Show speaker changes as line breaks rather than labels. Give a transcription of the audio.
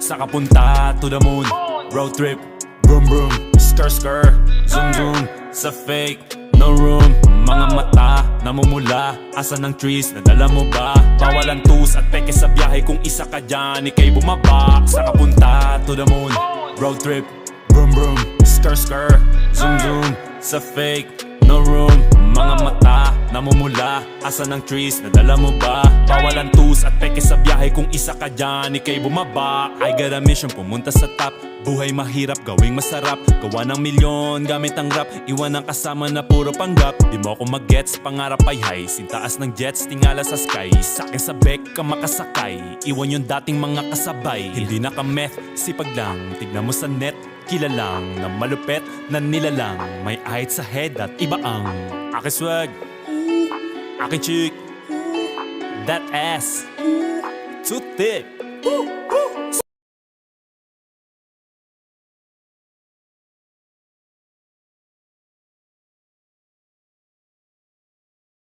Sa kapunta to the moon, road trip, vroom vroom, skr skr, zoom zoom. Sa fake, no room. Mga mata, namumula. Asa ng trees, nadala mo ba? Bawalan tus at peke sa biyahe. Kung isa ka dyan, ikay bumaba. Sa kapunta to the moon, road trip, vroom vroom, skr skr, zoom zoom. Sa fake, no room. Mga mata, namumula. Asa ng trees, nadala mo ba? Bawalan tus at peke sa biyahe. Kung isa ka dyan, ikay bumaba. I got a mission, pumunta sa top. Buhay mahirap, gawing masarap. Gawa ng milyon, gamit ang rap. Iwan ang kasama na puro panggap. Di mo ako mag-gets, pangarap ay high. Sintaas ng jets, tingala sa sky. Sa'kin sa bek ka makasakay. Iwan yung dating mga kasabay. Hindi na ka-meth, sipag lang. Tignan mo sa net, kilalang na malupet na nilalang. May ahit sa head at iba ang aking swag, aking chick, that ass, too thick.